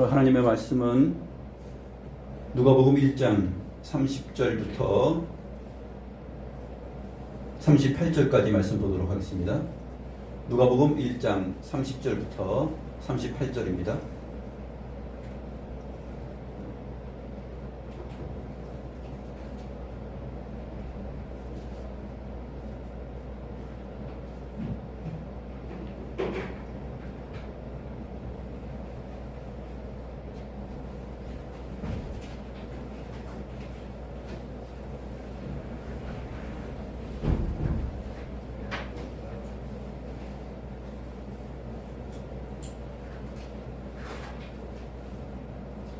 오늘 하나님의 말씀은 누가복음 1장 30절부터 38절까지 말씀 보도록 하겠습니다. 누가복음 1장 30절부터 38절입니다.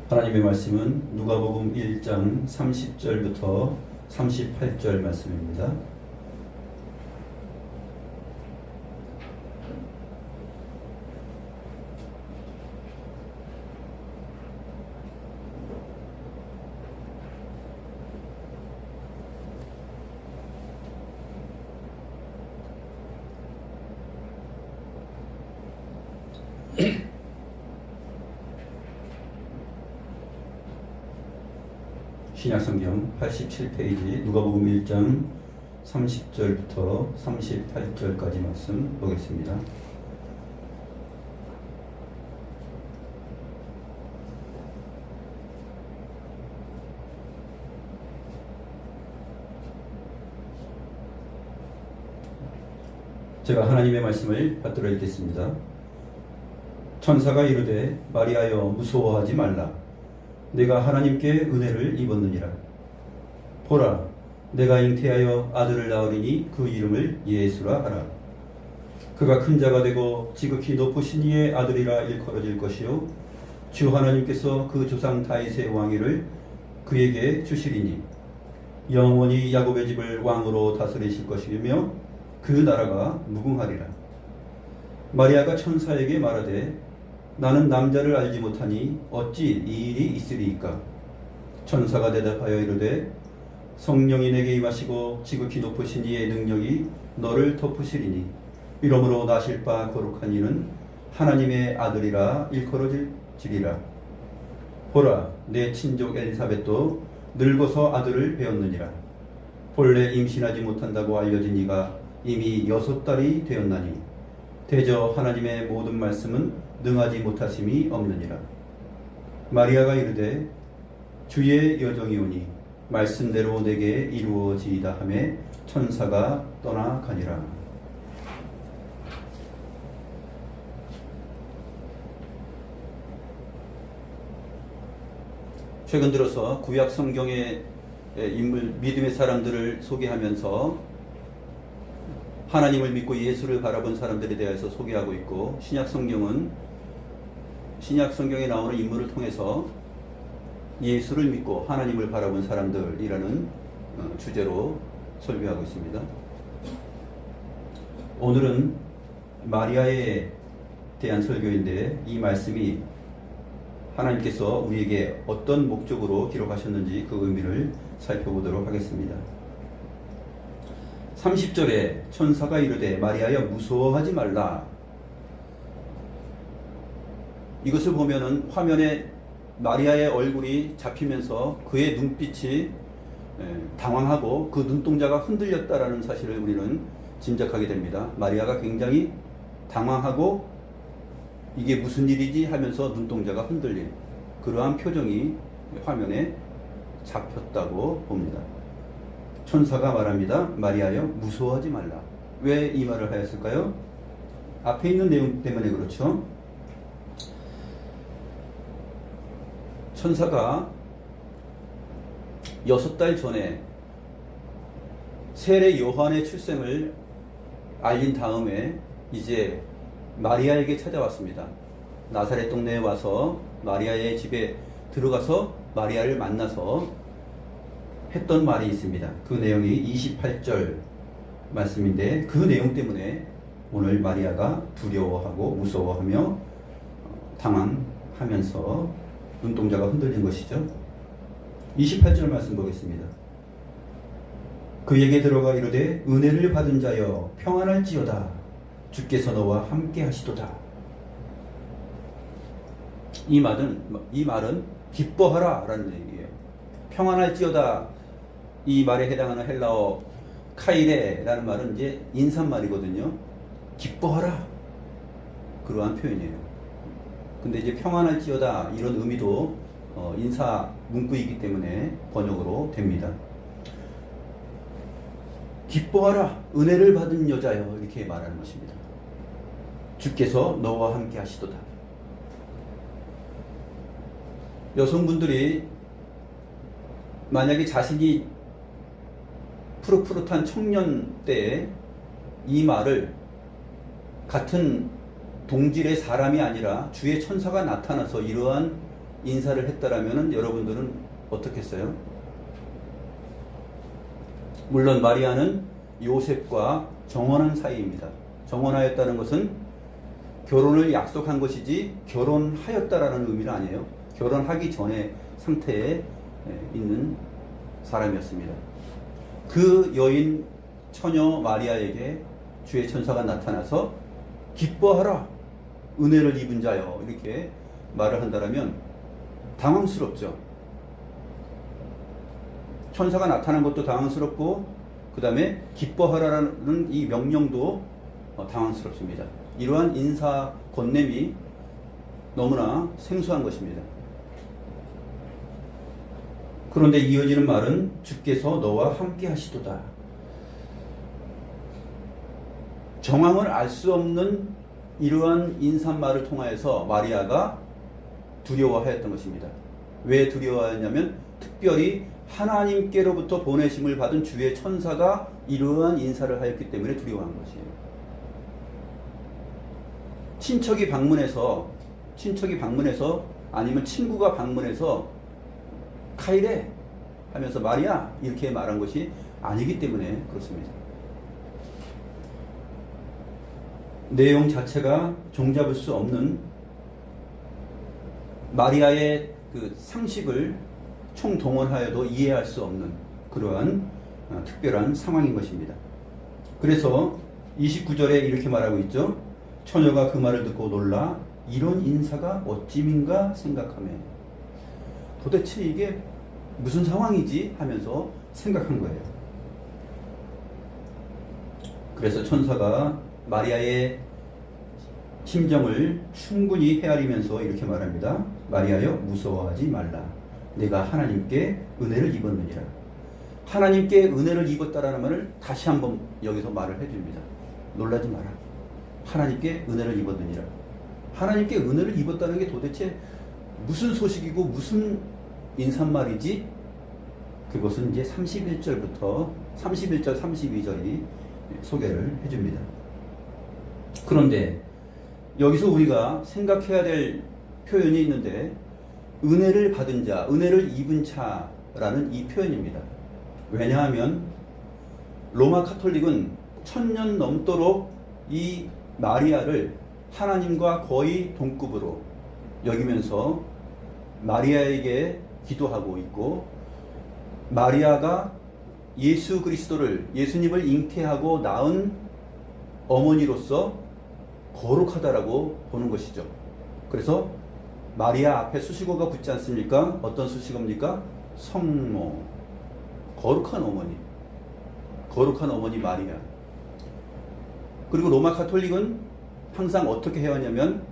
하나님의 말씀은 누가복음 1장 30절부터 38절 말씀입니다. 신약성경 87페이지 누가복음 1장 30절부터 38절까지 말씀 보겠습니다. 제가 하나님의 말씀을 받들어 읽겠습니다. 천사가 이르되 마리아여 무서워하지 말라. 내가 하나님께 은혜를 입었느니라. 보라, 내가 잉태하여 아들을 낳으리니 그 이름을 예수라 하라. 그가 큰 자가 되고 지극히 높으신 이의 아들이라 일컬어질 것이요 주 하나님께서 그 조상 다윗의 왕위를 그에게 주시리니 영원히 야곱의 집을 왕으로 다스리실 것이며 그 나라가 무궁하리라. 마리아가 천사에게 말하되 나는 남자를 알지 못하니 어찌 이 일이 있으리이까? 천사가 대답하여 이르되 성령이 내게 임하시고 지극히 높으신 이의 능력이 너를 덮으시리니 이러므로 나실 바 거룩한 이는 하나님의 아들이라 일컬어질지리라. 보라, 내 친족 엘리사벳도 늙어서 아들을 배었느니라. 본래 임신하지 못한다고 알려진 이가 이미 6달이 되었나니 대저 하나님의 모든 말씀은 능하지 못하심이 없느니라. 마리아가 이르되 주의 여정이오니 말씀대로 내게 이루어지이다 하매 천사가 떠나가니라. 최근 들어서 구약 성경의 인물, 믿음의 사람들을 소개하면서 하나님을 믿고 예수를 바라본 사람들에 대해서 소개하고 있고, 신약 성경에 나오는 인물을 통해서 예수를 믿고 하나님을 바라본 사람들이라는 주제로 설교하고 있습니다. 오늘은 마리아에 대한 설교인데, 이 말씀이 하나님께서 우리에게 어떤 목적으로 기록하셨는지 그 의미를 살펴보도록 하겠습니다. 30절에 천사가 이르되 마리아여 무서워하지 말라. 이것을 보면은 화면에 마리아의 얼굴이 잡히면서 그의 눈빛이 당황하고 그 눈동자가 흔들렸다라는 사실을 우리는 짐작하게 됩니다. 마리아가 굉장히 당황하고 이게 무슨 일이지 하면서 눈동자가 흔들린 그러한 표정이 화면에 잡혔다고 봅니다. 천사가 말합니다. 마리아여 무서워하지 말라. 왜 이 말을 하였을까요? 앞에 있는 내용 때문에 그렇죠. 천사가 6달 전에 세례 요한의 출생을 알린 다음에 이제 마리아에게 찾아왔습니다. 나사렛 동네에 와서 마리아의 집에 들어가서 마리아를 만나서 했던 말이 있습니다. 그 내용이 28절 말씀인데, 그 내용 때문에 오늘 마리아가 두려워하고 무서워하며 당황하면서 눈동자가 흔들린 것이죠. 28절 말씀 보겠습니다. 그에게 들어가 이르되 은혜를 받은 자여 평안할지어다. 주께서 너와 함께 하시도다. 이 말은 기뻐하라 라는 얘기예요. 평안할지어다, 이 말에 해당하는 헬라어 카이레라는 말은 이제 인사말이거든요. 기뻐하라, 그러한 표현이에요. 근데 이제 평안할지어다 이런 의미도 인사 문구이기 때문에 번역으로 됩니다. 기뻐하라, 은혜를 받은 여자여, 이렇게 말하는 것입니다. 주께서 너와 함께 하시도다. 여성분들이 만약에 자신이 푸릇푸릇한 청년 때에 이 말을 같은 동질의 사람이 아니라 주의 천사가 나타나서 이러한 인사를 했다라면 여러분들은 어떻겠어요? 물론 마리아는 요셉과 정혼한 사이입니다. 정혼하였다는 것은 결혼을 약속한 것이지 결혼하였다라는 의미는 아니에요. 결혼하기 전에 상태에 있는 사람이었습니다. 그 여인 처녀 마리아에게 주의 천사가 나타나서 기뻐하라, 은혜를 입은 자여, 이렇게 말을 한다면 당황스럽죠. 천사가 나타난 것도 당황스럽고 그 다음에 기뻐하라는 이 명령도 당황스럽습니다. 이러한 인사 건냄이 너무나 생소한 것입니다. 그런데 이어지는 말은 주께서 너와 함께 하시도다. 정황을 알 수 없는 이러한 인사말을 통하여서 마리아가 두려워하였던 것입니다. 왜 두려워하였냐면 특별히 하나님께로부터 보내심을 받은 주의 천사가 이러한 인사를 하였기 때문에 두려워한 것이에요. 친척이 방문해서 아니면 친구가 방문해서 카이레 하면서 마리아 이렇게 말한 것이 아니기 때문에 그렇습니다. 내용 자체가 종잡을 수 없는 마리아의 그 상식을 총동원하여도 이해할 수 없는 그러한 특별한 상황인 것입니다. 그래서 29절에 이렇게 말하고 있죠. 처녀가 그 말을 듣고 놀라 이런 인사가 어찌민가 생각하며 도대체 이게 무슨 상황이지 하면서 생각한 거예요. 그래서 천사가 마리아의 심정을 충분히 헤아리면서 이렇게 말합니다. 마리아여, 무서워하지 말라. 내가 하나님께 은혜를 입었느니라. 하나님께 은혜를 입었다라는 말을 다시 한번 여기서 말을 해줍니다. 놀라지 마라. 하나님께 은혜를 입었느니라. 하나님께 은혜를 입었다는 게 도대체 무슨 소식이고 무슨 인사말이지? 그것은 이제 31절부터 31절, 32절이 소개를 해줍니다. 그런데 여기서 우리가 생각해야 될 표현이 있는데 은혜를 받은 자, 은혜를 입은 자라는 이 표현입니다. 왜냐하면 로마 카톨릭은 1000년 넘도록 이 마리아를 하나님과 거의 동급으로 여기면서 마리아에게 기도하고 있고 마리아가 예수 그리스도를, 예수님을 잉태하고 낳은 어머니로서 거룩하다라고 보는 것이죠. 그래서 마리아 앞에 수식어가 붙지 않습니까? 어떤 수식어입니까? 성모, 거룩한 어머니 마리아. 그리고 로마 카톨릭은 항상 어떻게 해왔냐면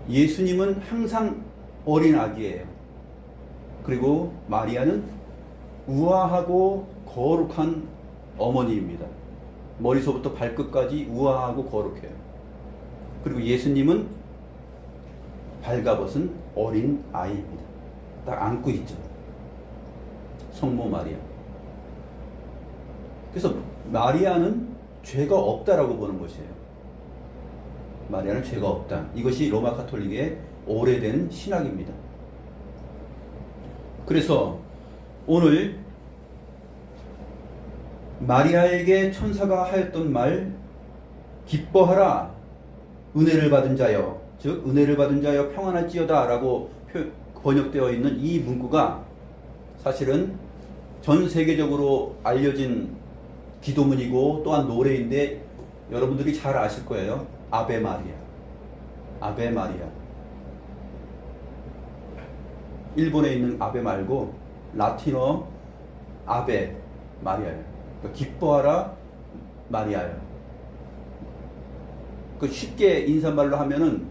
예수님은 항상 어린 아기예요. 그리고 마리아는 우아하고 거룩한 어머니입니다. 머리서부터 발끝까지 우아하고 거룩해요. 그리고 예수님은 발가벗은 어린 아이입니다. 딱 안고 있죠. 성모 마리아. 그래서 마리아는 죄가 없다라고 보는 것이에요. 마리아는 죄가 없다. 이것이 로마 카톨릭의 오래된 신학입니다. 그래서 오늘 마리아에게 천사가 하였던 말, 기뻐하라, 은혜를 받은 자여, 즉 은혜를 받은 자여 평안할지어다 라고 번역되어 있는 이 문구가 사실은 전 세계적으로 알려진 기도문이고 또한 노래인데 여러분들이 잘 아실 거예요. 아베 마리아. 아베 마리아. 일본에 있는 아베 말고 라틴어 아베 마리아예요. 그러니까 기뻐하라 마리아예요. 그 쉽게 인사말로 하면은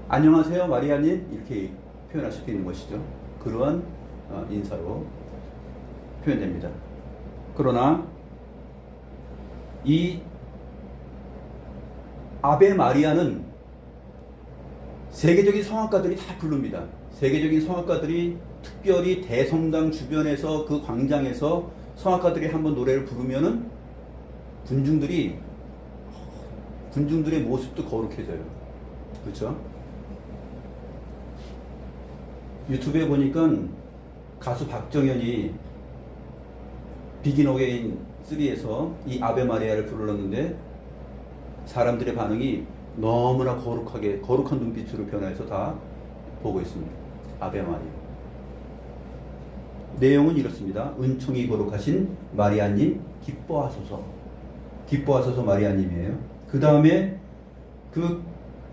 안녕하세요 마리아님 이렇게 표현할 수 있는 것이죠. 그러한 인사로 표현됩니다. 그러나 이 아베 마리아는 세계적인 성악가들이 다 부릅니다. 세계적인 성악가들이 특별히 대성당 주변에서 그 광장에서 성악가들이 한번 노래를 부르면은 군중들의 모습도 거룩해져요. 그렇죠? 유튜브에 보니까 가수 박정현이 비긴 어게인 3에서 이 아베 마리아를 불렀는데 사람들의 반응이 너무나 거룩한 눈빛으로 변해서 다 보고 있습니다. 아베 마리아. 내용은 이렇습니다. 은총이 거룩하신 마리아님 기뻐하소서. 기뻐하소서 마리아님이에요. 그 다음에 그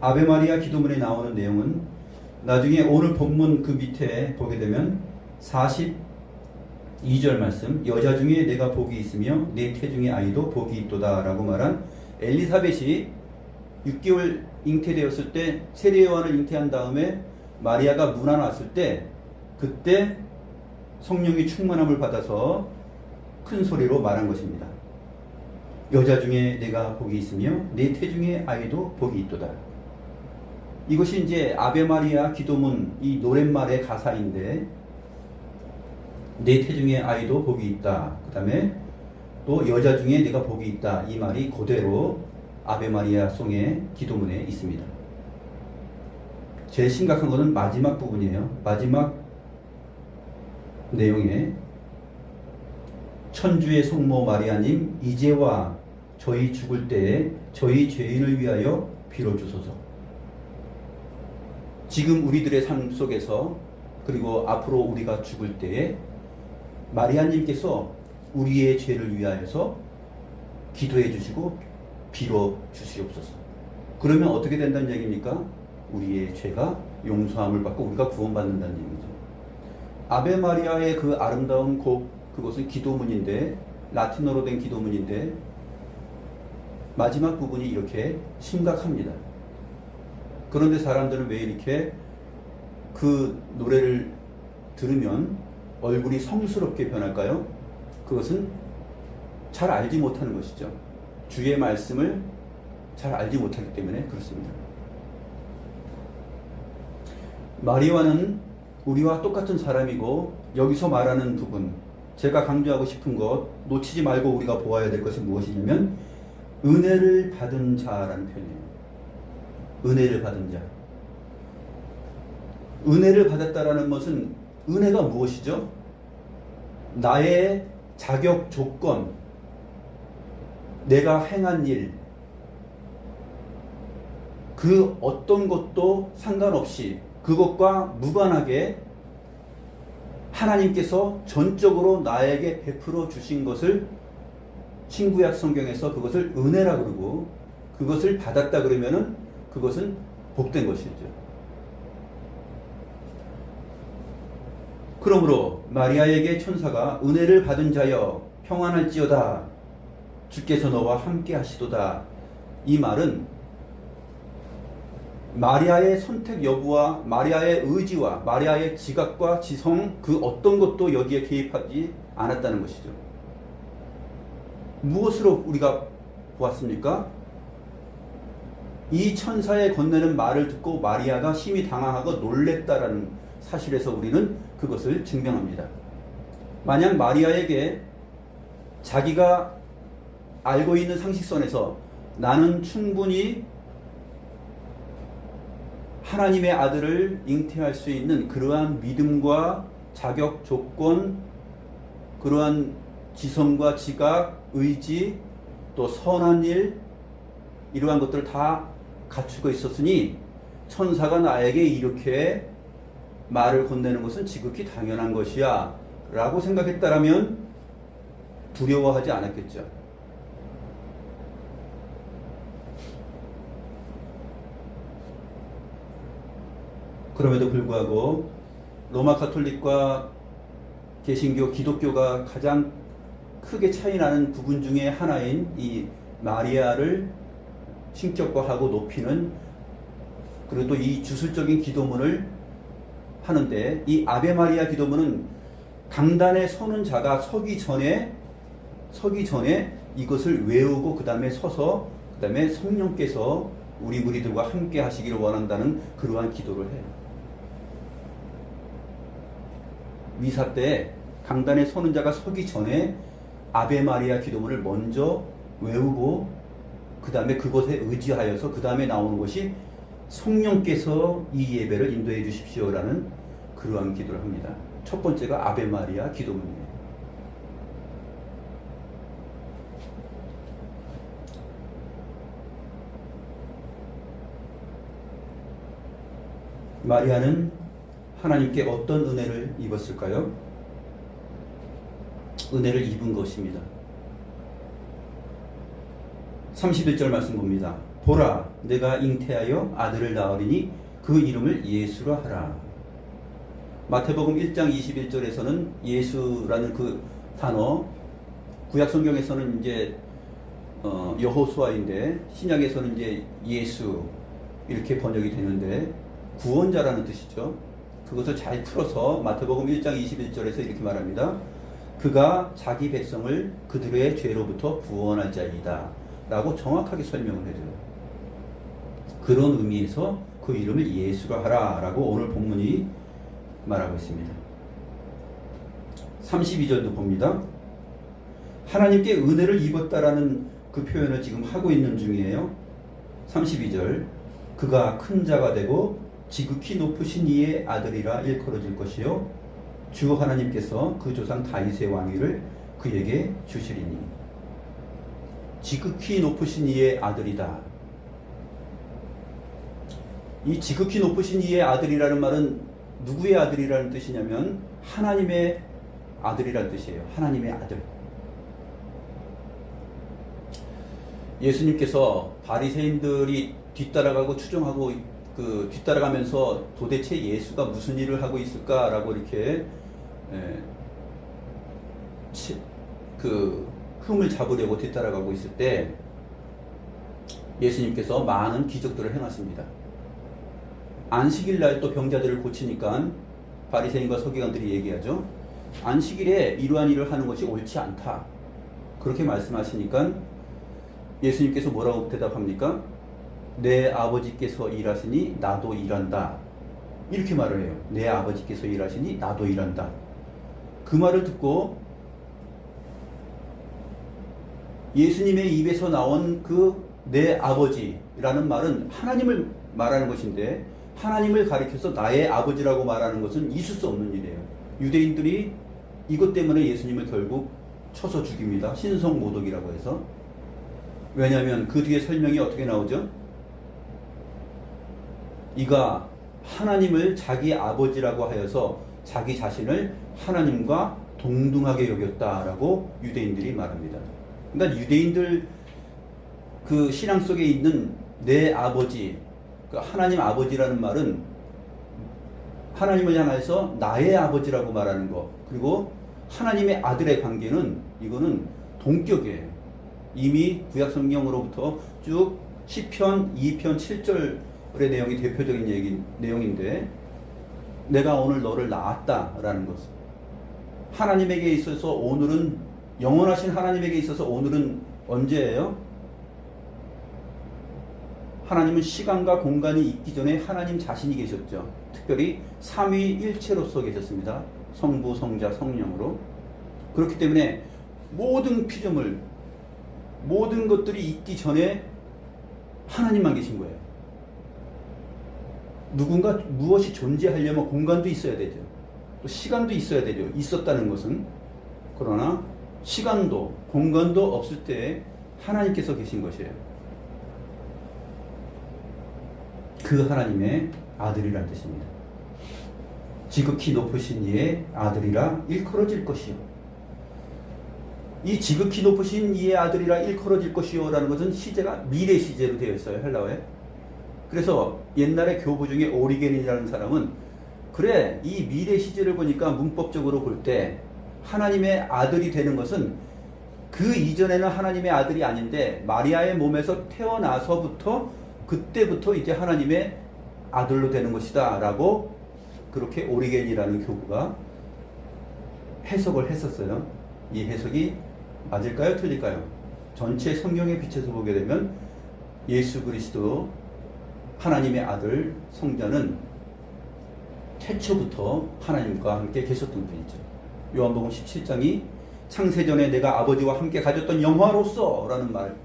아베 마리아 기도문에 나오는 내용은 나중에 오늘 본문 그 밑에 보게 되면 42절 말씀, 여자 중에 내가 복이 있으며 내 태중의 아이도 복이 있도다 라고 말한 엘리사벳이 6개월 잉태되었을 때 세례 요한을 잉태한 다음에 마리아가 문안 왔을 때 그때 성령이 충만함을 받아서 큰 소리로 말한 것입니다. 여자 중에 내가 복이 있으며 내 태중의 아이도 복이 있도다. 이것이 이제 아베 마리아 기도문 이 노랫말의 가사인데 내 태중의 아이도 복이 있다. 그 다음에 또 여자 중에 내가 복이 있다. 이 말이 그대로 아베 마리아 송의 기도문에 있습니다. 제일 심각한 것은 마지막 부분이에요. 마지막 내용에 천주의 성모 마리아님 이제와 저희 죽을 때에 저희 죄인을 위하여 빌어주소서. 지금 우리들의 삶 속에서 그리고 앞으로 우리가 죽을 때에 마리아님께서 우리의 죄를 위하여서 기도해 주시고 빌어 주시옵소서. 그러면 어떻게 된다는 얘기입니까? 우리의 죄가 용서함을 받고 우리가 구원받는다는 얘기죠. 아베 마리아의 그 아름다운 곡, 그것은 기도문인데 라틴어로 된 기도문인데 마지막 부분이 이렇게 심각합니다. 그런데 사람들은 왜 이렇게 그 노래를 들으면 얼굴이 성스럽게 변할까요? 그것은 잘 알지 못하는 것이죠. 주의 말씀을 잘 알지 못하기 때문에 그렇습니다. 마리아는 우리와 똑같은 사람이고 여기서 말하는 부분, 제가 강조하고 싶은 것 놓치지 말고 우리가 보아야 될 것은 무엇이냐면 은혜를 받은 자라는 표현이에요. 은혜를 받은 자. 은혜를 받았다라는 것은 은혜가 무엇이죠? 나의 자격 조건, 내가 행한 일, 그 어떤 것도 상관없이 그것과 무관하게 하나님께서 전적으로 나에게 베풀어 주신 것을 신구약 성경에서 그것을 은혜라 그러고 그것을 받았다 그러면은 그것은 복된 것이죠. 그러므로 마리아에게 천사가 은혜를 받은 자여 평안할지어다 주께서 너와 함께 하시도다. 이 말은 마리아의 선택 여부와 마리아의 의지와 마리아의 지각과 지성 그 어떤 것도 여기에 개입하지 않았다는 것이죠. 무엇으로 우리가 보았습니까? 이 천사의 건네는 말을 듣고 마리아가 심히 당황하고 놀랬다라는 사실에서 우리는 그것을 증명합니다. 만약 마리아에게 자기가 알고 있는 상식선에서 나는 충분히 하나님의 아들을 잉태할 수 있는 그러한 믿음과 자격 조건, 그러한 지성과 지각, 의지, 또 선한 일, 이러한 것들을 다 갖추고 있었으니 천사가 나에게 이렇게 말을 건네는 것은 지극히 당연한 것이야 라고 생각했다라면 두려워하지 않았겠죠. 그럼에도 불구하고 로마 가톨릭과 개신교, 기독교가 가장 크게 차이 나는 부분 중에 하나인 이 마리아를 신격화하고 높이는, 그리고 또 이 주술적인 기도문을 하는데, 이 아베 마리아 기도문은 강단에 서는 자가 서기 전에 이것을 외우고 그 다음에 서서 그 다음에 성령께서 우리 무리들과 함께 하시기를 원한다는 그러한 기도를 해요. 미사 때 강단에 서는 자가 서기 전에 아베 마리아 기도문을 먼저 외우고 그 다음에 그것에 의지하여서 그 다음에 나오는 것이 성령께서 이 예배를 인도해 주십시오라는 그러한 기도를 합니다. 첫 번째가 아베 마리아 기도문이에요. 마리아는 하나님께 어떤 은혜를 입었을까요? 은혜를 입은 것입니다. 31절 말씀 봅니다. 보라, 내가 잉태하여 아들을 낳으리니 그 이름을 예수라 하라. 마태복음 1장 21절에서는 예수라는 그 단어, 구약 성경에서는 이제 여호수아인데 신약에서는 이제 예수 이렇게 번역이 되는데 구원자라는 뜻이죠. 그것을 잘 풀어서 마태복음 1장 21절에서 이렇게 말합니다. 그가 자기 백성을 그들의 죄로부터 구원할 자이다 라고 정확하게 설명을 해줘요. 그런 의미에서 그 이름을 예수라 하라 라고 오늘 본문이 말하고 있습니다. 32절도 봅니다. 하나님께 은혜를 입었다라는 그 표현을 지금 하고 있는 중이에요. 32절, 그가 큰 자가 되고 지극히 높으신 이의 아들이라 일컬어질 것이요 주 하나님께서 그 조상 다윗의 왕위를 그에게 주시리니. 지극히 높으신 이의 아들이다. 이 지극히 높으신 이의 아들이라는 말은 누구의 아들이라는 뜻이냐면 하나님의 아들이라는 뜻이에요. 하나님의 아들. 예수님께서 바리새인들이 뒤따라가고 추종하고 뒤따라가면서 도대체 예수가 무슨 일을 하고 있을까라고 이렇게 흠을 잡으려고 뒤따라가고 있을 때 예수님께서 많은 기적들을 행하십니다. 안식일 날 또 병자들을 고치니까 바리새인과 서기관들이 얘기하죠. 안식일에 이러한 일을 하는 것이 옳지 않다. 그렇게 말씀하시니까 예수님께서 뭐라고 대답합니까? 내 아버지께서 일하시니 나도 일한다. 이렇게 말을 해요. 내 아버지께서 일하시니 나도 일한다. 그 말을 듣고 예수님의 입에서 나온 그 내 아버지라는 말은 하나님을 말하는 것인데 하나님을 가리켜서 나의 아버지라고 말하는 것은 있을 수 없는 일이에요. 유대인들이 이것 때문에 예수님을 결국 쳐서 죽입니다. 신성모독이라고 해서. 왜냐하면 그 뒤에 설명이 어떻게 나오죠? 이가 하나님을 자기 아버지라고 하여서 자기 자신을 하나님과 동등하게 여겼다라고 유대인들이 말합니다. 그러니까 유대인들 그 신앙 속에 있는 내 아버지, 그 하나님 아버지라는 말은 하나님을 향해서 나의 아버지라고 말하는 것, 그리고 하나님의 아들의 관계는 이거는 동격이에요. 이미 구약 성경으로부터 쭉 시편 2편 7절의 내용이 대표적인 내용인데 내가 오늘 너를 낳았다라는 것. 하나님에게 있어서 오늘은 영원하신 하나님에게 있어서 오늘은 언제예요? 하나님은 시간과 공간이 있기 전에 하나님 자신이 계셨죠. 특별히 삼위일체로서 계셨습니다. 성부, 성자, 성령으로. 그렇기 때문에 모든 피조물, 모든 것들이 있기 전에 하나님만 계신 거예요. 누군가 무엇이 존재하려면 공간도 있어야 되죠. 또 시간도 있어야 되죠. 있었다는 것은. 그러나 시간도 공간도 없을 때 하나님께서 계신 것이에요. 그 하나님의 아들이란 뜻입니다. 지극히 높으신 이의 아들이라 일컬어질 것이요. 이 지극히 높으신 이의 아들이라 일컬어질 것이요 라는 것은 시제가 미래 시제로 되어 있어요. 헬라어에. 그래서 옛날에 교부 중에 오리겐이라는 사람은 그래, 이 미래 시제를 보니까 문법적으로 볼 때 하나님의 아들이 되는 것은 그 이전에는 하나님의 아들이 아닌데 마리아의 몸에서 태어나서부터 그때부터 이제 하나님의 아들로 되는 것이다 라고 그렇게 오리겐이라는 교부가 해석을 했었어요. 이 해석이 맞을까요? 틀릴까요? 전체 성경에 비춰서 보게 되면 예수 그리스도 하나님의 아들 성자는 태초부터 하나님과 함께 계셨던 분이죠. 요한복음 17장이 창세전에 내가 아버지와 함께 가졌던 영화로서 라는 말,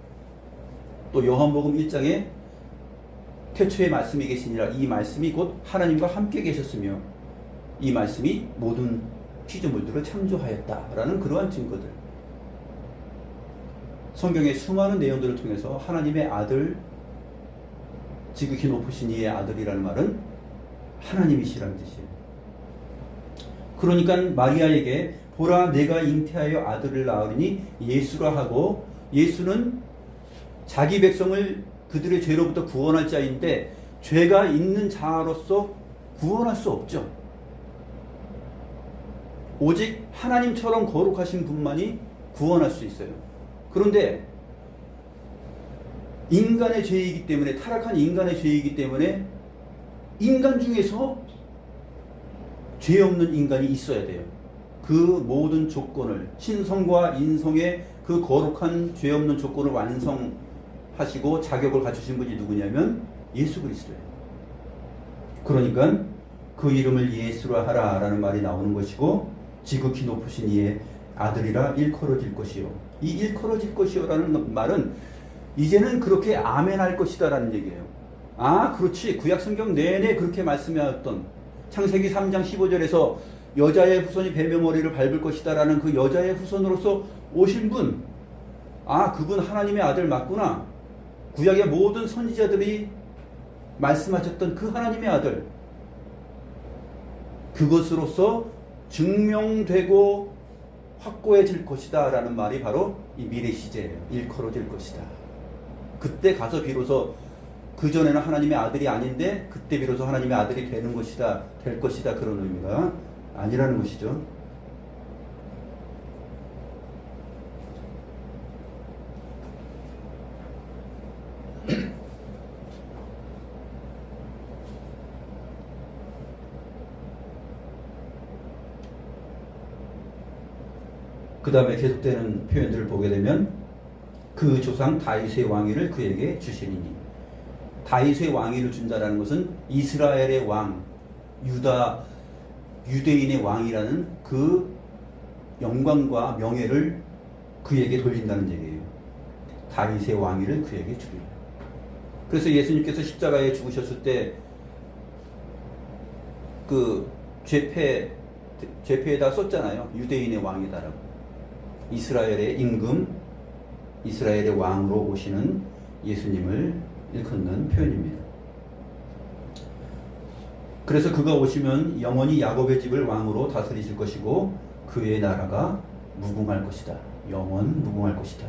또 요한복음 1장에 태초에 말씀이 계시니라, 이 말씀이 곧 하나님과 함께 계셨으며 이 말씀이 모든 피조물들을 창조하였다라는 그러한 증거들, 성경의 수많은 내용들을 통해서 하나님의 아들, 지극히 높으신 이의 아들이라는 말은 하나님이시라는 뜻이에요. 그러니까 마리아에게 보라 내가 잉태하여 아들을 낳으리니 예수라 하고, 예수는 자기 백성을 그들의 죄로부터 구원할 자인데 죄가 있는 자로서 구원할 수 없죠. 오직 하나님처럼 거룩하신 분만이 구원할 수 있어요. 그런데 인간의 죄이기 때문에, 타락한 인간의 죄이기 때문에 인간 중에서 죄 없는 인간이 있어야 돼요. 그 모든 조건을, 신성과 인성의 그 거룩한 죄 없는 조건을 완성하시고 자격을 갖추신 분이 누구냐면 예수 그리스도예요. 그러니까 그 이름을 예수라 하라 라는 말이 나오는 것이고, 지극히 높으신 이의 아들이라 일컬어질 것이요. 이 일컬어질 것이요 라는 말은 이제는 그렇게 아멘할 것이다 라는 얘기예요. 아, 그렇지, 구약성경 내내 그렇게 말씀해왔던 창세기 3장 15절에서 여자의 후손이 뱀의 머리를 밟을 것이다 라는 그 여자의 후손으로서 오신 분, 아, 그분 하나님의 아들 맞구나. 구약의 모든 선지자들이 말씀하셨던 그 하나님의 아들, 그것으로서 증명되고 확고해질 것이다 라는 말이 바로 이 미래 시제예요. 일컬어질 것이다. 그때 가서 비로소, 그전에는 하나님의 아들이 아닌데 그때 비로소 하나님의 아들이 되는 것이다, 될 것이다, 그런 의미가 아니라는 것이죠. 그 다음에 계속되는 표현들을 보게 되면 그 조상 다윗의 왕위를 그에게 주시리니, 다윗의 왕위를 준다라는 것은 이스라엘의 왕, 유대인의 왕이라는 그 영광과 명예를 그에게 돌린다는 얘기예요. 다윗의 왕위를 그에게 주리라. 그래서 예수님께서 십자가에 죽으셨을 때 그 죄패에다 썼잖아요. 유대인의 왕이다라고. 이스라엘의 임금, 이스라엘의 왕으로 오시는 예수님을 일컫는 표현입니다. 그래서 그가 오시면 영원히 야곱의 집을 왕으로 다스리실 것이고 그의 나라가 무궁할 것이다. 영원 무궁할 것이다.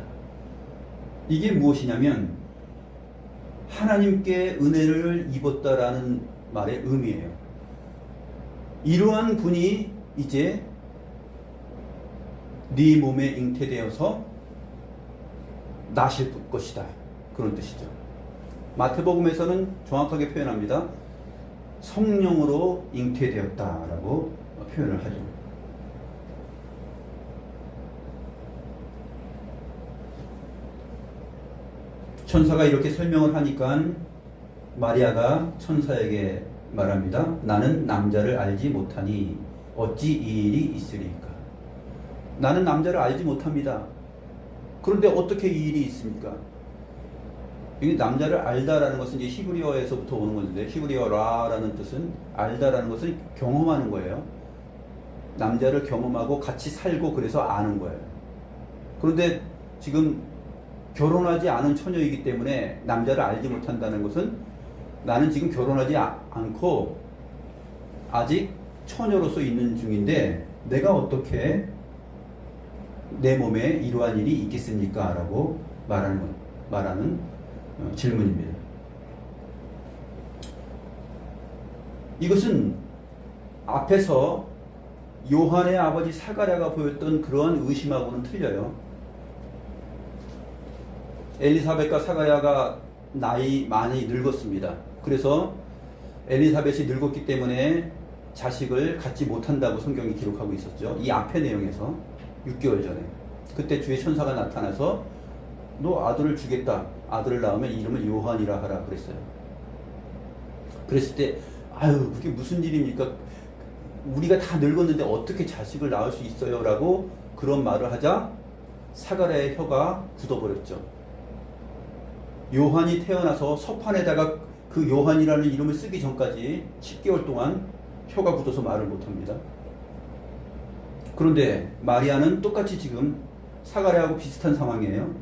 이게 무엇이냐면 하나님께 은혜를 입었다라는 말의 의미예요. 이러한 분이 이제 네 몸에 잉태되어서 나실 것이다, 그런 뜻이죠. 마태복음에서는 정확하게 표현합니다. 성령으로 잉태되었다라고 표현을 하죠. 천사가 이렇게 설명을 하니까 마리아가 천사에게 말합니다. 나는 남자를 알지 못하니 어찌 이 일이 있으리까? 나는 남자를 알지 못합니다. 그런데 어떻게 이 일이 있습니까? 이 남자를 알다라는 것은 이제 히브리어에서부터 오는 건데, 히브리어라라는 뜻은, 알다라는 것은 경험하는 거예요. 남자를 경험하고 같이 살고 그래서 아는 거예요. 그런데 지금 결혼하지 않은 처녀이기 때문에 남자를 알지 못한다는 것은, 나는 지금 결혼하지 않고 아직 처녀로서 있는 중인데 내가 어떻게 내 몸에 이러한 일이 있겠습니까? 라고 말하는 질문입니다. 이것은 앞에서 요한의 아버지 사가랴가 보였던 그러한 의심하고는 틀려요. 엘리사벳과 사가랴가 나이 많이 늙었습니다. 그래서 엘리사벳이 늙었기 때문에 자식을 갖지 못한다고 성경이 기록하고 있었죠. 이 앞의 내용에서 6개월 전에 그때 주의 천사가 나타나서 너 아들을 주겠다. 아들을 낳으면 이름을 요한이라 하라 그랬어요. 그랬을 때 아유 그게 무슨 일입니까? 우리가 다 늙었는데 어떻게 자식을 낳을 수 있어요? 라고 그런 말을 하자 사가랴의 혀가 굳어버렸죠. 요한이 태어나서 서판에다가 그 요한이라는 이름을 쓰기 전까지 10개월 동안 혀가 굳어서 말을 못합니다. 그런데 마리아는 똑같이 지금 사가랴하고 비슷한 상황이에요.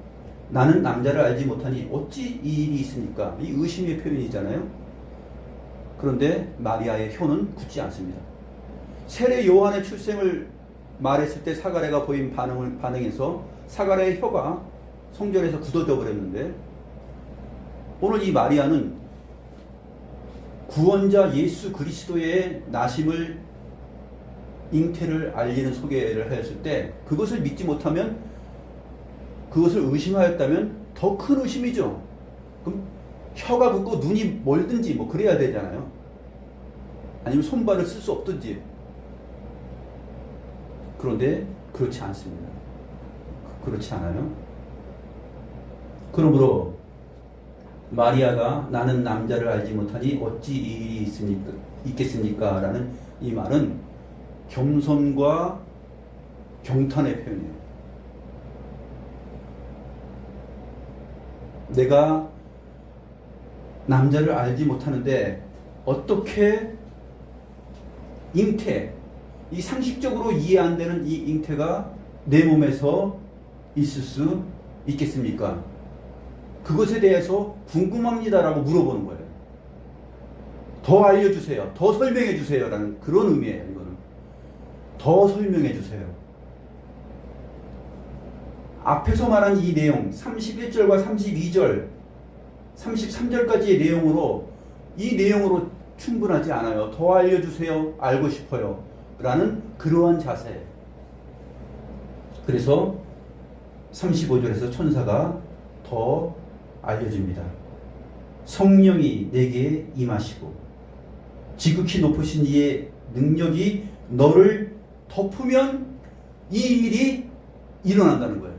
나는 남자를 알지 못하니 어찌 이 일이 있습니까? 이 의심의 표현이잖아요. 그런데 마리아의 혀는 굳지 않습니다. 세례 요한의 출생을 말했을 때 사가랴가 보인 반응에서 사가랴의 혀가 성전에서 굳어져 버렸는데 오늘 이 마리아는 구원자 예수 그리스도의 나심을 잉태를 알리는 소개를 하였을 때 그것을 믿지 못하면 그것을 의심하였다면 더 큰 의심이죠. 그럼 혀가 굳고 눈이 멀든지 뭐 그래야 되잖아요. 아니면 손발을 쓸 수 없든지. 그런데 그렇지 않습니다. 그렇지 않아요. 그러므로 마리아가 나는 남자를 알지 못하니 어찌 이 일이 있겠습니까? 라는 이 말은 겸손과 경탄의 표현이에요. 내가 남자를 알지 못하는데 어떻게 잉태, 이 상식적으로 이해 안 되는 이 잉태가 내 몸에서 있을 수 있겠습니까? 그것에 대해서 궁금합니다라고 물어보는 거예요. 더 알려주세요. 더 설명해 주세요. 라는 그런 의미예요. 이거는. 더 설명해 주세요. 앞에서 말한 이 내용 31절과 32절 33절까지의 내용으로 이 내용으로 충분하지 않아요. 더 알려주세요. 알고 싶어요. 라는 그러한 자세. 그래서 35절에서 천사가 더 알려줍니다. 성령이 내게 임하시고 지극히 높으신 이의 능력이 너를 덮으면 이 일이 일어난다는 거예요.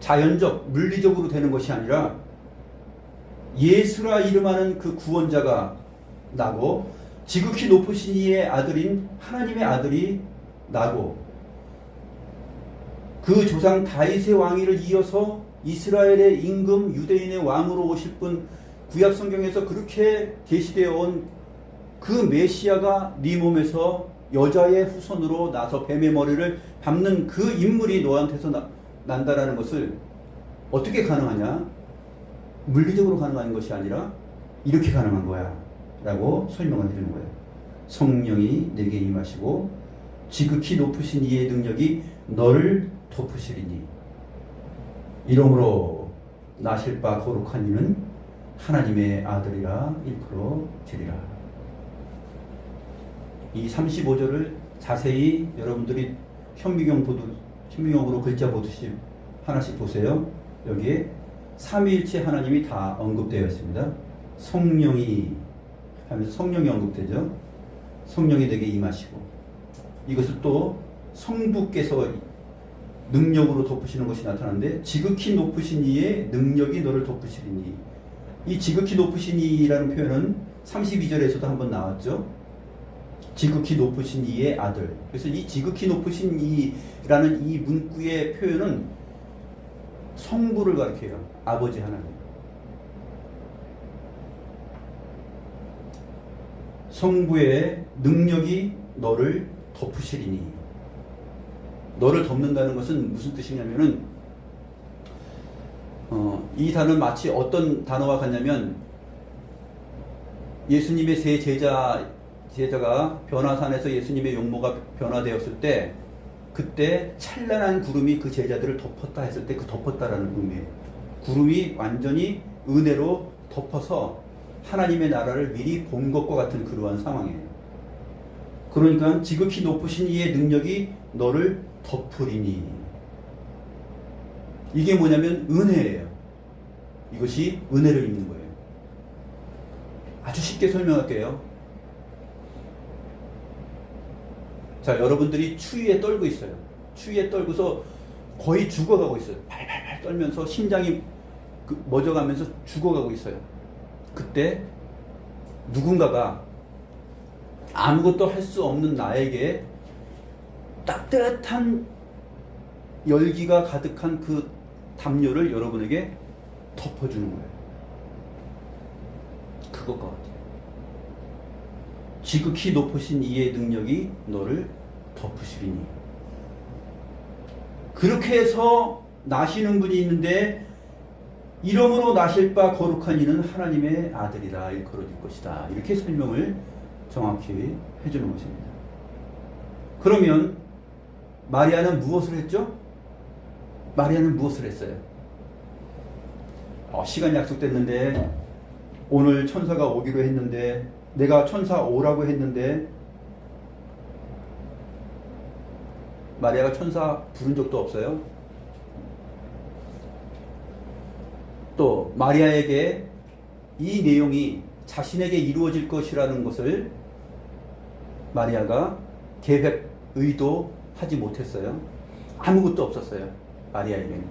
자연적, 물리적으로 되는 것이 아니라 예수라 이름하는 그 구원자가 나고 지극히 높으신 이의 아들인 하나님의 아들이 나고 그 조상 다윗의 왕위를 이어서 이스라엘의 임금 유대인의 왕으로 오실 분 구약 성경에서 그렇게 계시되어 온 그 메시아가 네 몸에서 여자의 후손으로 나서 뱀의 머리를 밟는 그 인물이 너한테서 난다라는 것을 어떻게 가능하냐? 물리적으로 가능한 것이 아니라 이렇게 가능한 거야 라고 설명을 드리는 거예요. 성령이 내게 임하시고 지극히 높으신 이의 능력이 너를 덮으시리니 이러므로 나실 바 거룩한 이는 하나님의 아들이라 일컬어 지리라. 이 35절을 자세히 여러분들이 현미경으로 글자 보듯이 하나씩 보세요. 여기에 삼위일체 하나님이 다 언급되어 있습니다. 성령이 하면서 성령이 언급되죠. 성령이 내게 임하시고 이것을 또 성부께서 능력으로 덮으시는 것이 나타나는데 지극히 높으신 이의 능력이 너를 덮으시리니 이 지극히 높으신 이라는 표현은 32절에서도 한번 나왔죠. 지극히 높으신 이의 아들. 그래서 이 지극히 높으신 이라는 이 문구의 표현은 성부를 가리켜요. 아버지 하나님. 성부의 능력이 너를 덮으시리니. 너를 덮는다는 것은 무슨 뜻이냐면은 이 단어는 마치 어떤 단어와 같냐면 예수님의 세 제자가 변화산에서 예수님의 용모가 변화되었을 때 그때 찬란한 구름이 그 제자들을 덮었다 했을 때 그 덮었다라는 의미예요. 구름이 완전히 은혜로 덮어서 하나님의 나라를 미리 본 것과 같은 그러한 상황이에요. 그러니까 지극히 높으신 이의 능력이 너를 덮으리니. 이게 뭐냐면 은혜예요. 이것이 은혜를 입는 거예요. 아주 쉽게 설명할게요. 자, 여러분들이 추위에 떨고 있어요. 추위에 떨고서 거의 죽어가고 있어요. 팔팔팔 떨면서 심장이 멎어가면서 죽어가고 있어요. 그때 누군가가 아무것도 할 수 없는 나에게 따뜻한 열기가 가득한 그 담요를 여러분에게 덮어주는 거예요. 그것과 같아요. 지극히 높으신 이의 능력이 너를 덮으시리니. 그렇게 해서 나시는 분이 있는데 이름으로 나실 바 거룩한 이는 하나님의 아들이라 일컬어질 것이다. 이렇게 설명을 정확히 해주는 것입니다. 그러면 마리아는 무엇을 했죠? 마리아는 무엇을 했어요? 시간이 약속됐는데 오늘 천사가 오기로 했는데 내가 천사 오라고 했는데 마리아가 천사 부른 적도 없어요. 또 마리아에게 이 내용이 자신에게 이루어질 것이라는 것을 마리아가 계획, 의도하지 못했어요. 아무것도 없었어요. 마리아에게는.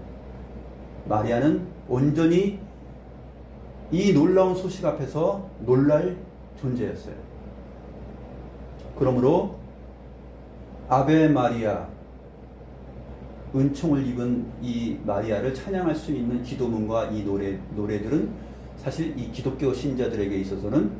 마리아는 온전히 이 놀라운 소식 앞에서 놀랄 존재였어요. 그러므로 아베 마리아, 은총을 입은 이 마리아를 찬양할 수 있는 기도문과 이 노래들은 사실 이 기독교 신자들에게 있어서는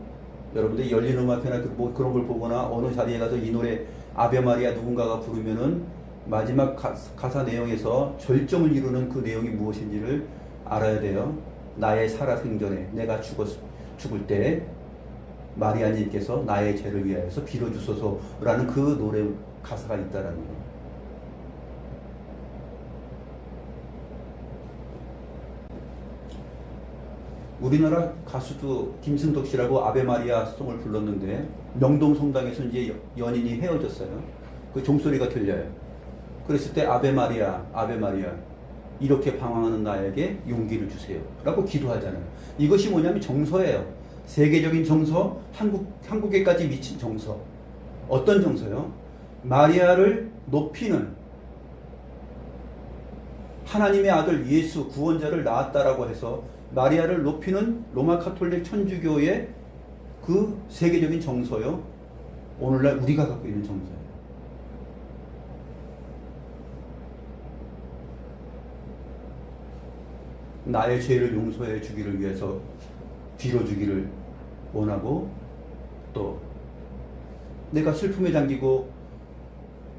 여러분들이 열린 음악회나 그런 걸 보거나 어느 자리에 가서 이 노래 아베 마리아 누군가가 부르면은 마지막 가사 내용에서 절정을 이루는 그 내용이 무엇인지를 알아야 돼요. 나의 살아생전에 내가 죽을 때 마리아님께서 나의 죄를 위하여서 빌어주소서라는 그 노래 가사가 있다라는 거예요. 우리나라 가수도 김승덕 씨라고 아베 마리아 송을 불렀는데 명동 성당에서 이제 연인이 헤어졌어요. 그 종소리가 들려요. 그랬을 때 아베 마리아, 아베 마리아 이렇게 방황하는 나에게 용기를 주세요 라고 기도하잖아요. 이것이 뭐냐면 정서예요. 세계적인 정서, 한국에까지 미친 정서. 어떤 정서요? 마리아를 높이는, 하나님의 아들 예수 구원자를 낳았다라고 해서 마리아를 높이는 로마 카톨릭 천주교의 그 세계적인 정서요. 오늘날 우리가 갖고 있는 정서예요. 나의 죄를 용서해 주기를 위해서 빌어주기를 원하고, 또 내가 슬픔에 잠기고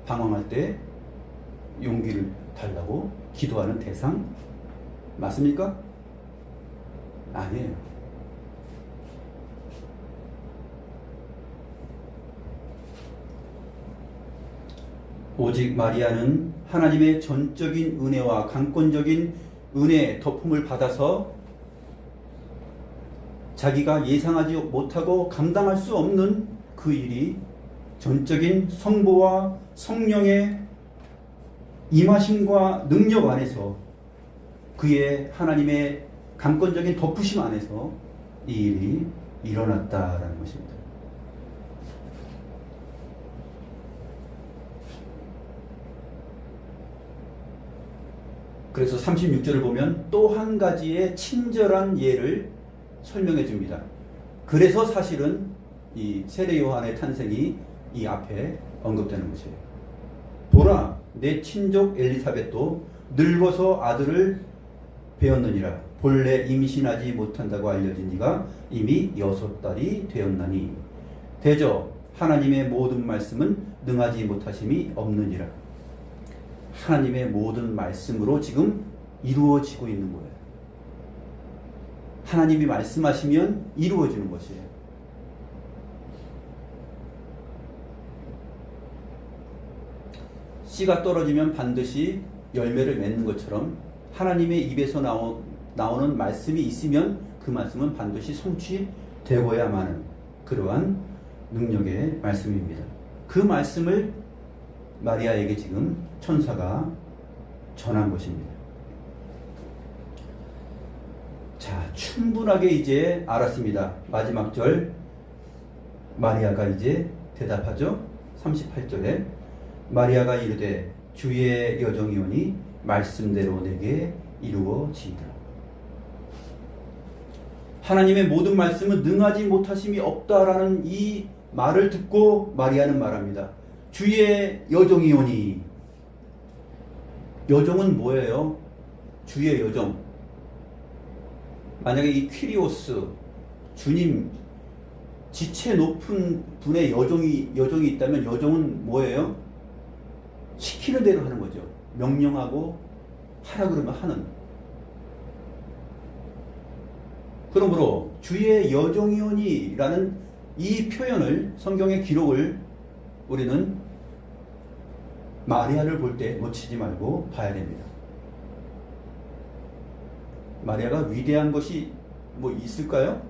방황할 때 용기를 달라고 기도하는 대상 맞습니까? 아니에요. 오직 마리아는 하나님의 전적인 은혜와 강권적인 은혜의 덮음을 받아서 자기가 예상하지 못하고 감당할 수 없는 그 일이 전적인 성부와 성령의 임하심과 능력 안에서, 그의 하나님의 강권적인 덮으심 안에서 이 일이 일어났다라는 것입니다. 그래서 36절을 보면 또 한 가지의 친절한 예를 설명해 줍니다. 그래서 사실은 이 세례 요한의 탄생이 이 앞에 언급되는 것이에요. 보라, 내 친족 엘리사벳도 늙어서 아들을 배었느니라. 본래 임신하지 못한다고 알려진 이가 이미 6달이 되었나니 대저 하나님의 모든 말씀은 능하지 못하심이 없느니라. 하나님의 모든 말씀으로 지금 이루어지고 있는 거예요. 하나님이 말씀하시면 이루어지는 것이에요. 씨가 떨어지면 반드시 열매를 맺는 것처럼 하나님의 입에서 나오는 말씀이 있으면 그 말씀은 반드시 성취되는 되고야 마는 그러한 능력의 말씀입니다. 그 말씀을 마리아에게 지금 천사가 전한 것입니다. 자, 충분하게 이제 알았습니다. 마지막 절 마리아가 이제 대답하죠. 38절에 마리아가 이르되 주의 여정이오니 말씀대로 내게 이루어지이다. 하나님의 모든 말씀은 능하지 못하심이 없다라는 이 말을 듣고 마리아는 말합니다. 주의 여정이오니. 여정은 뭐예요? 주의 여정. 만약에 이 퀴리오스, 주님, 지체 높은 분의 여정이 있다면 여정은 뭐예요? 시키는 대로 하는 거죠. 명령하고 하라 그러면 하는. 그러므로 주의 여정이오니라는 이 표현을, 성경의 기록을 우리는 마리아를 볼 때 놓치지 말고 봐야 됩니다. 마리아가 위대한 것이 뭐 있을까요?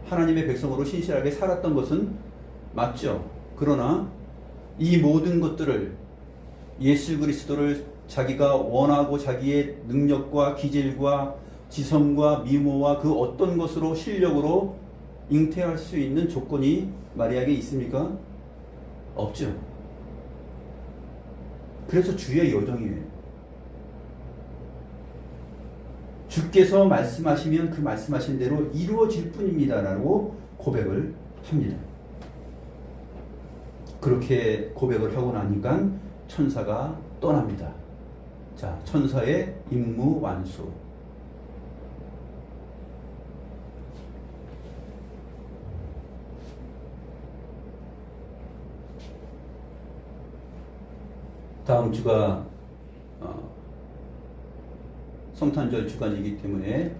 하나님의 백성으로 신실하게 살았던 것은 맞죠. 그러나 이 모든 것들을, 예수 그리스도를 자기가 원하고 자기의 능력과 기질과 지성과 미모와 그 어떤 것으로 실력으로 잉태할 수 있는 조건이 마리아에게 있습니까? 없죠. 그래서 주의 여정이에요. 주께서 말씀하시면 그 말씀하신 대로 이루어질 뿐입니다 라고 고백을 합니다. 그렇게 고백을 하고 나니까 천사가 떠납니다. 자, 천사의 임무 완수. 다음 주가 성탄절 주간이기 때문에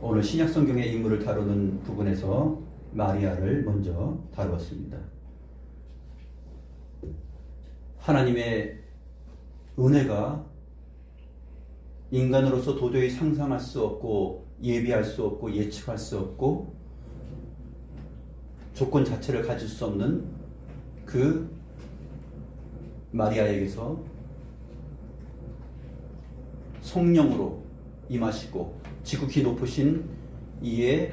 오늘 신약 성경의 인물을 다루는 부분에서 마리아를 먼저 다루었습니다. 하나님의 은혜가 인간으로서 도저히 상상할 수 없고 예비할 수 없고 예측할 수 없고 조건 자체를 가질 수 없는 그 마리아에게서 성령으로 임하시고 지극히 높으신 이의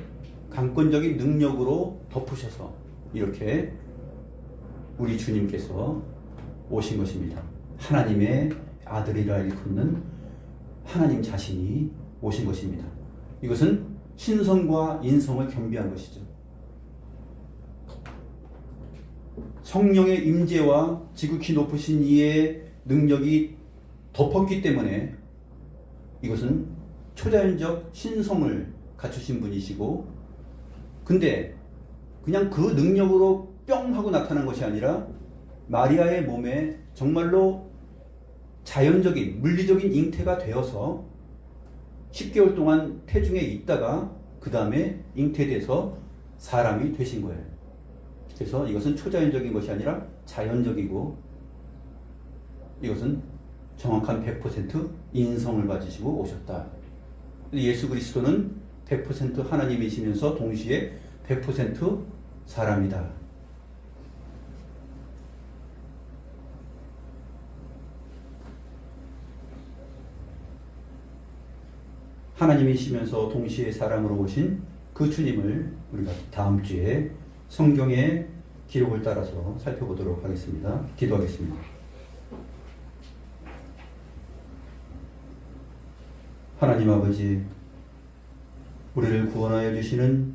강권적인 능력으로 덮으셔서 이렇게 우리 주님께서 오신 것입니다. 하나님의 아들이라 일컫는 하나님 자신이 오신 것입니다. 이것은 신성과 인성을 겸비한 것이죠. 성령의 임재와 지극히 높으신 이의 능력이 덮었기 때문에 이것은 초자연적 신성을 갖추신 분이시고, 근데 그냥 그 능력으로 뿅 하고 나타난 것이 아니라 마리아의 몸에 정말로 자연적인 물리적인 잉태가 되어서 10개월 동안 태중에 있다가 그 다음에 잉태돼서 사람이 되신 거예요. 그래서 이것은 초자연적인 것이 아니라 자연적이고, 이것은 정확한 100% 인성을 가지시고 오셨다. 예수 그리스도는 100% 하나님이시면서 동시에 100% 사람이다. 하나님이시면서 동시에 사람으로 오신 그 주님을 우리가 다음 주에 성경의 기록을 따라서 살펴보도록 하겠습니다. 기도하겠습니다. 하나님 아버지, 우리를 구원하여 주시는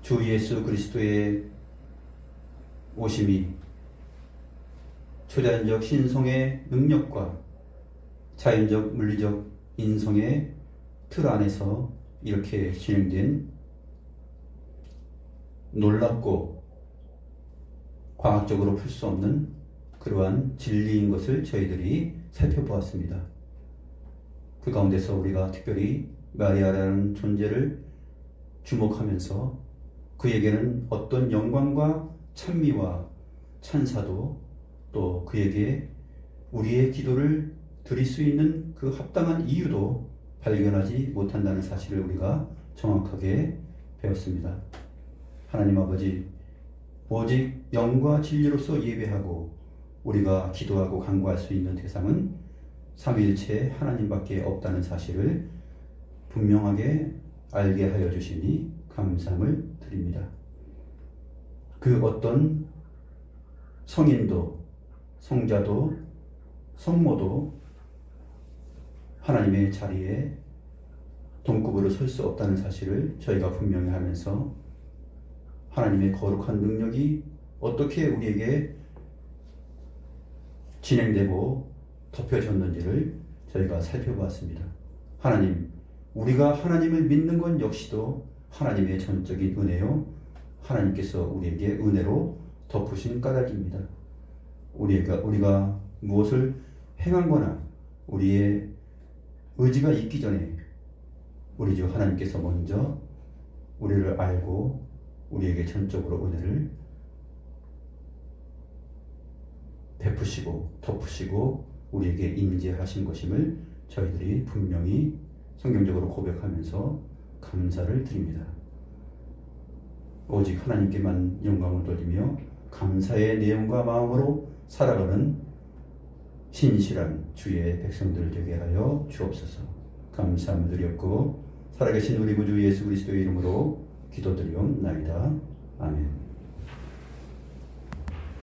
주 예수 그리스도의 오심이 초자연적 신성의 능력과 자연적 물리적 인성의 틀 안에서 이렇게 진행된 놀랍고 과학적으로 풀 수 없는 그러한 진리인 것을 저희들이 살펴보았습니다. 그 가운데서 우리가 특별히 마리아라는 존재를 주목하면서 그에게는 어떤 영광과 찬미와 찬사도, 또 그에게 우리의 기도를 드릴 수 있는 그 합당한 이유도 발견하지 못한다는 사실을 우리가 정확하게 배웠습니다. 하나님 아버지, 오직 영과 진리로서 예배하고 우리가 기도하고 간구할 수 있는 대상은 삼위일체 하나님밖에 없다는 사실을 분명하게 알게 하여 주시니 감사함을 드립니다. 그 어떤 성인도, 성자도, 성모도 하나님의 자리에 동급으로 설 수 없다는 사실을 저희가 분명히 하면서 하나님의 거룩한 능력이 어떻게 우리에게 진행되고 덮여졌는지를 저희가 살펴보았습니다. 하나님, 우리가 하나님을 믿는 건 역시도 하나님의 전적인 은혜요, 하나님께서 우리에게 은혜로 덮으신 까닭입니다. 우리가 무엇을 행한 거나 우리의 의지가 있기 전에 우리 주 하나님께서 먼저 우리를 알고 우리에게 전적으로 은혜를 베푸시고 덮으시고 우리에게 임재하신 것임을 저희들이 분명히 성경적으로 고백하면서 감사를 드립니다. 오직 하나님께만 영광을 돌리며 감사의 내용과 마음으로 살아가는 신실한 주의 백성들 되게 하여 주옵소서. 감사함을 드렸고 살아계신 우리 구주 예수 그리스도의 이름으로 기도드리옵나이다. 아멘.